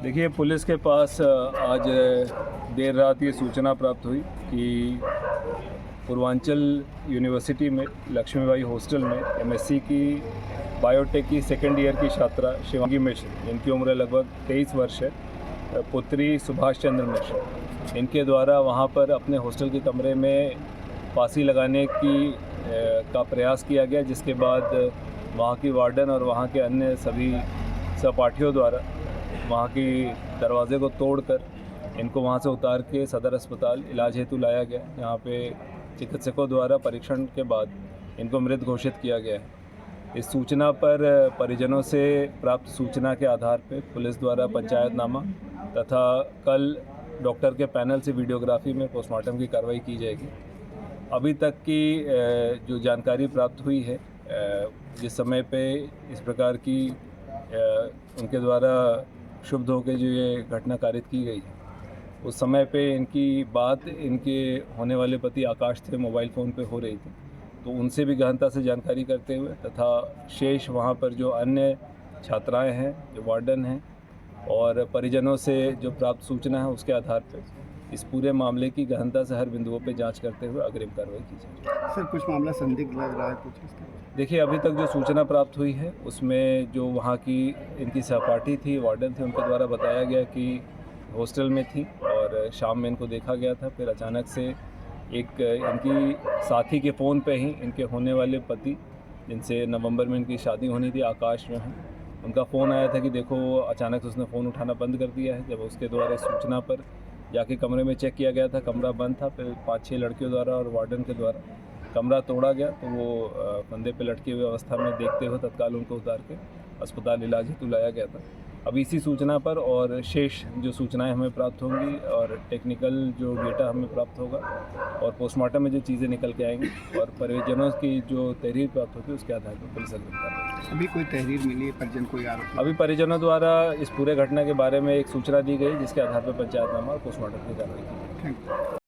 देखिए, पुलिस के पास आज देर रात ये सूचना प्राप्त हुई कि पूर्वांचल यूनिवर्सिटी में लक्ष्मीबाई हॉस्टल में एमएससी की बायोटेक की सेकेंड ईयर की छात्रा शिवांगी मिश्र, जिनकी उम्र लगभग 23 वर्ष है, पुत्री सुभाष चंद्र मिश्र, इनके द्वारा वहाँ पर अपने हॉस्टल के कमरे में फांसी लगाने का प्रयास किया गया, जिसके बाद वहाँ की वार्डन और वहाँ के अन्य सभी सहपाठियों द्वारा वहाँ की दरवाजे को तोड़कर इनको वहाँ से उतार के सदर अस्पताल इलाज हेतु लाया गया। यहाँ पे चिकित्सकों द्वारा परीक्षण के बाद इनको मृत घोषित किया गया है। इस सूचना पर परिजनों से प्राप्त सूचना के आधार पर पुलिस द्वारा पंचायतनामा तथा कल डॉक्टर के पैनल से वीडियोग्राफी में पोस्टमार्टम की कार्रवाई की जाएगी। अभी तक की जो जानकारी प्राप्त हुई है, जिस समय पे इस प्रकार की उनके द्वारा शुभ होकर जो ये घटना कारित की गई है, उस समय पे इनकी बात इनके होने वाले पति आकाश थे मोबाइल फ़ोन पे हो रही थी, तो उनसे भी गहनता से जानकारी करते हुए तथा शेष वहाँ पर जो अन्य छात्राएं हैं, जो वार्डन हैं और परिजनों से जो प्राप्त सूचना है, उसके आधार पर इस पूरे मामले की गहनता से हर बिंदुओं पे जांच करते हुए अग्रिम कार्रवाई की जाएगी। सर, कुछ मामला संदिग्ध लग रहा है कुछ इसका? देखिए, अभी तक जो सूचना प्राप्त हुई है उसमें जो वहाँ की इनकी सहपाठी थी, वार्डन थे, उनके द्वारा बताया गया कि हॉस्टल में थी और शाम में इनको देखा गया था। फिर अचानक से एक इनकी साथी के फ़ोन पे ही इनके होने वाले पति, जिनसे नवंबर में इनकी शादी होनी थी, आकाश जो हैं, उनका फ़ोन आया था कि देखो, अचानक से उसने फ़ोन उठाना बंद कर दिया है। जब उसके द्वारा इस सूचना पर जाके कमरे में चेक किया गया था, कमरा बंद था। फिर 5-6 लड़कियों द्वारा और वार्डन के द्वारा कमरा तोड़ा गया, तो वो फंदे पे लटके हुए अवस्था में देखते हुए तत्काल उनको उतार के अस्पताल इलाज हेतु लाया गया था। अब इसी सूचना पर और शेष जो सूचनाएं हमें प्राप्त होंगी और टेक्निकल जो डेटा हमें प्राप्त होगा और पोस्टमार्टम में जो चीज़ें निकल के आएंगी और परिजनों की जो तहरीर प्राप्त होगी, उसके आधार पर पुलिस अग्रिम कार्रवाई। अभी कोई तहरीर मिली है? परिजन कोई आरोप? अभी परिजनों द्वारा इस पूरे घटना के बारे में एक सूचना दी गई, जिसके आधार पर पंचायतनामा और पोस्टमार्टम की कार्रवाई की। Thank you.